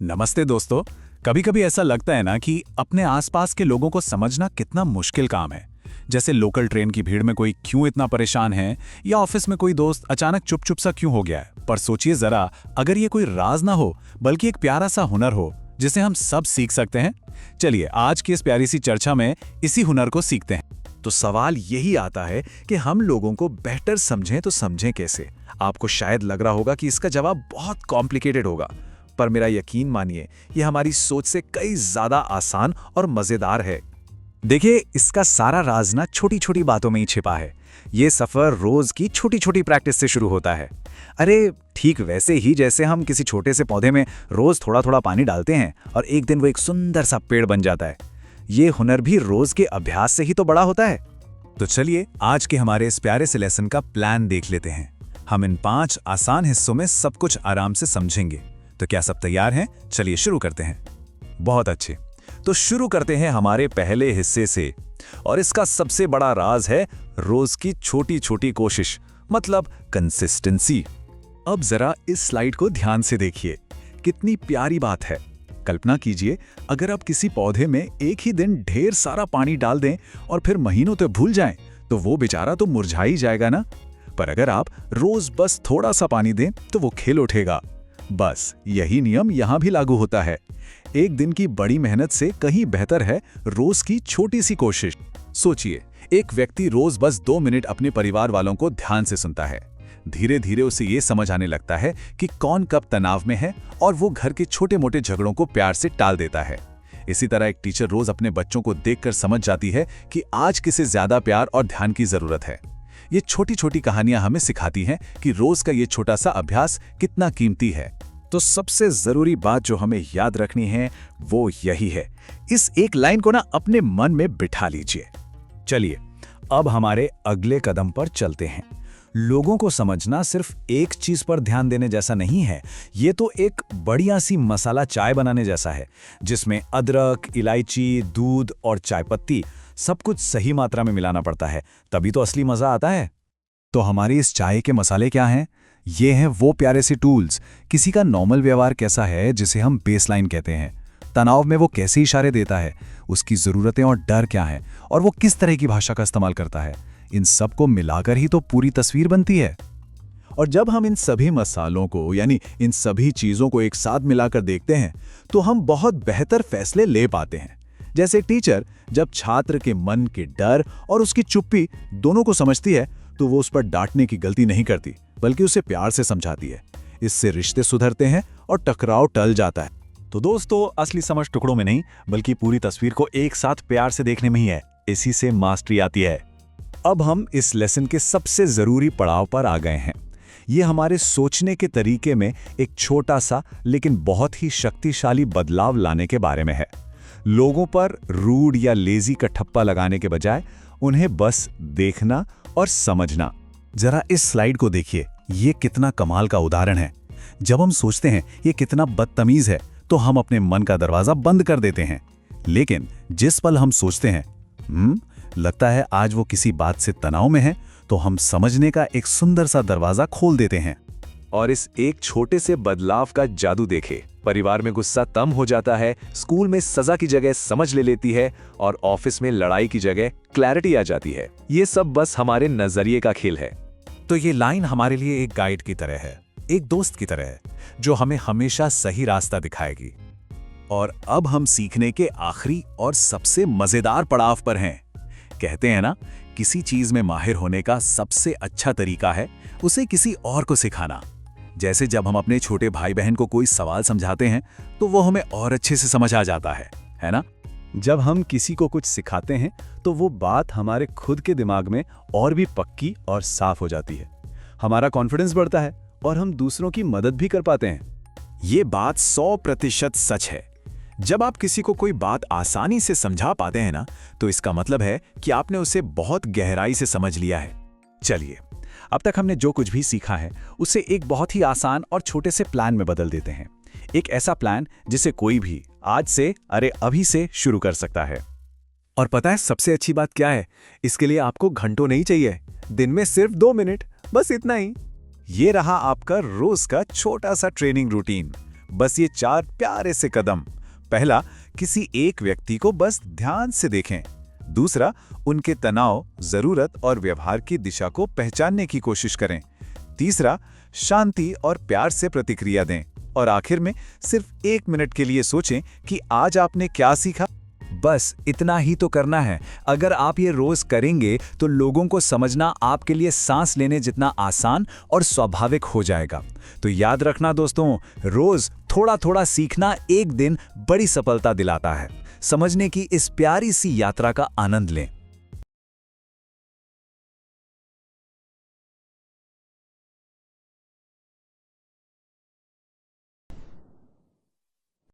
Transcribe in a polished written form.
नमस्ते दोस्तों। कभी कभी ऐसा लगता है ना कि अपने आसपास के लोगों को समझना कितना मुश्किल काम है। जैसे लोकल ट्रेन की भीड़ में कोई क्यों इतना परेशान है, या ऑफिस में कोई दोस्त अचानक चुप चुप सा क्यों हो गया है। पर सोचिए जरा, अगर ये कोई राज ना हो बल्कि एक प्यारा सा हुनर हो जिसे हम सब सीख सकते हैं। चलिए आज की इस प्यारी सी चर्चा में इसी हुनर को सीखते हैं। तो सवाल यही आता है कि हम लोगों को बेहतर समझें तो समझें कैसे। आपको शायद लग रहा होगा कि इसका जवाब बहुत कॉम्प्लिकेटेड होगा, पर मेरा यकीन मानिए ये हमारी सोच से कई ज्यादा आसान और मजेदार है। देखिए, इसका सारा राज ना छोटी छोटी बातों में ही छिपा है। ये सफर रोज की छोटी छोटी प्रैक्टिस से शुरू होता है। अरे ठीक वैसे ही जैसे हम किसी छोटे से पौधे में रोज थोड़ा थोड़ा पानी डालते हैं और एक दिन वो एक सुंदर सा पेड़ बन जाता है। ये हुनर भी रोज के अभ्यास से ही तो बड़ा होता है। तो चलिए आज के हमारे इस प्यारे से लेसन का प्लान देख लेते हैं। हम इन 5 आसान हिस्सों में सब कुछ आराम से समझेंगे। तो क्या सब तैयार हैं? चलिए शुरू करते हैं। बहुत अच्छे, तो शुरू करते हैं हमारे पहले हिस्से से। और इसका सबसे बड़ा राज है रोज की छोटी छोटी कोशिश, मतलब कंसिस्टेंसी। अब जरा इस स्लाइड को ध्यान से देखिए, कितनी प्यारी बात है। कल्पना कीजिए, अगर आप किसी पौधे में एक ही दिन ढेर सारा पानी डाल दें और फिर महीनों तक भूल जाएं, तो वो बेचारा तो मुरझा ही जाएगा ना। पर अगर आप रोज बस थोड़ा सा पानी दें तो वो खिल उठेगा। बस यही नियम यहां भी लागू होता है। एक दिन की बड़ी मेहनत से कहीं बेहतर है रोज की छोटी सी कोशिश। सोचिए, एक व्यक्ति रोज बस 2 मिनट अपने परिवार वालों को ध्यान से सुनता है। धीरे धीरे उसे ये समझ आने लगता है कि कौन कब तनाव में है, और वो घर के छोटे मोटे झगड़ों को प्यार से टाल देता है। इसी तरह एक टीचर रोज अपने बच्चों को देखकर समझ जाती है कि आज किसे ज्यादा प्यार और ध्यान की जरूरत है। ये छोटी छोटी कहानियां हमें सिखाती हैं कि रोज का ये छोटा सा अभ्यास कितना कीमती है। तो सबसे जरूरी बात जो हमें याद रखनी है वो यही है, इस एक लाइन को ना अपने मन में बिठा लीजिए। चलिए अब हमारे अगले कदम पर चलते हैं। लोगों को समझना सिर्फ एक चीज पर ध्यान देने जैसा नहीं है, ये तो एक बढ़िया सी मसाला चाय बनाने जैसा है, जिसमें अदरक, इलायची, दूध और चाय पत्ती सब कुछ सही मात्रा में मिलाना पड़ता है, तभी तो असली मजा आता है। तो हमारी इस चाय के मसाले क्या हैं? ये हैं वो प्यारे से टूल्स। किसी का नॉर्मल व्यवहार कैसा है, जिसे हम बेसलाइन कहते हैं। तनाव में वो कैसे इशारे देता है, उसकी जरूरतें और डर क्या हैं, और वो किस तरह की भाषा का इस्तेमाल करता है। इन सब को मिलाकर ही तो पूरी तस्वीर बनती है। और जब हम इन सभी मसालों को, यानी इन सभी चीजों को एक साथ मिलाकर देखते हैं, तो हम बहुत बेहतर फैसले ले पाते हैं। जैसे टीचर जब छात्र के मन के डर और उसकी चुप्पी दोनों को समझती है, तो वो उस पर डांटने की गलती नहीं करती, बल्कि उसे प्यार से समझाती है। इससे रिश्ते सुधरते हैं और टकराव टल जाता है। तो दोस्तों, असली समझ टुकड़ों में नहीं, बल्कि पूरी तस्वीर को एक साथ प्यार से देखने में ही है। इसी से मास्टरी आती है। अब हम इस लेसन के सबसे जरूरी पड़ाव पर आ गए हैं। ये हमारे सोचने के तरीके में एक छोटा सा लेकिन बहुत ही शक्तिशाली बदलाव लाने के बारे में है। लोगों पर रूड या लेजी का ठप्पा लगाने के बजाय उन्हें बस देखना और समझना। जरा इस स्लाइड को देखिए, ये कितना कमाल का उदाहरण है। जब हम सोचते हैं ये कितना बदतमीज है, तो हम अपने मन का दरवाजा बंद कर देते हैं। लेकिन जिस पल हम सोचते हैं लगता है आज वो किसी बात से तनाव में है, तो हम समझने का एक सुंदर सा दरवाजा खोल देते हैं। और इस एक छोटे से बदलाव का जादू देखे। परिवार में गुस्सा कम हो जाता है, स्कूल में सजा की जगह समझ ले लेती है, और ऑफिस में लड़ाई की जगह क्लैरिटी आ जाती है। ये सब बस हमारे नजरिए का खेल है। तो ये लाइन हमारे लिए एक गाइड की तरह है, एक दोस्त की तरह है, जो हमें हमेशा सही रास्ता दिखाएगी। और अब हम सीखने के आखिरी और सबसे मजेदार पड़ाव पर हैं। कहते हैं ना, किसी चीज में माहिर होने का सबसे अच्छा तरीका है उसे किसी और को सिखाना। जैसे जब हम अपने छोटे भाई बहन को कोई सवाल समझाते हैं, तो वो हमें और अच्छे से समझ आ जाता है ना? जब हम किसी को कुछ सिखाते हैं, तो वो बात हमारे खुद के दिमाग में और भी पक्की और साफ हो जाती है। हमारा कॉन्फिडेंस बढ़ता है और हम दूसरों की मदद भी कर पाते हैं। ये बात 100% सच है। जब आप किसी को कोई बात आसानी से समझा पाते हैं ना, तो इसका मतलब है कि आपने उसे बहुत गहराई से समझ लिया है। चलिए, अब तक हमने जो कुछ भी सीखा है उसे एक बहुत ही आसान और छोटे से प्लान में बदल देते हैं। एक ऐसा प्लान जिसे कोई भी आज से, अरे अभी से शुरू कर सकता है। और पता है सबसे अच्छी बात क्या है? इसके लिए आपको घंटों नहीं चाहिए, दिन में सिर्फ 2 मिनट, बस इतना ही। ये रहा आपका रोज का छोटा सा ट्रेनिंग रूटीन। बस ये 4 प्यारे से कदम। पहला, किसी एक व्यक्ति को बस ध्यान से देखें। दूसरा, उनके तनाव, जरूरत और व्यवहार की दिशा को पहचानने की कोशिश करें। तीसरा, शांति और प्यार से प्रतिक्रिया दें। और आखिर में सिर्फ 1 मिनट के लिए सोचें कि आज आपने क्या सीखा। बस इतना ही तो करना है। अगर आप ये रोज करेंगे तो लोगों को समझना आपके लिए सांस लेने जितना आसान और स्वाभाविक हो जाएगा। तो याद रखना दोस्तों, रोज थोड़ा थोड़ा सीखना एक दिन बड़ी सफलता दिलाता है। समझने की इस प्यारी सी यात्रा का आनंद लें।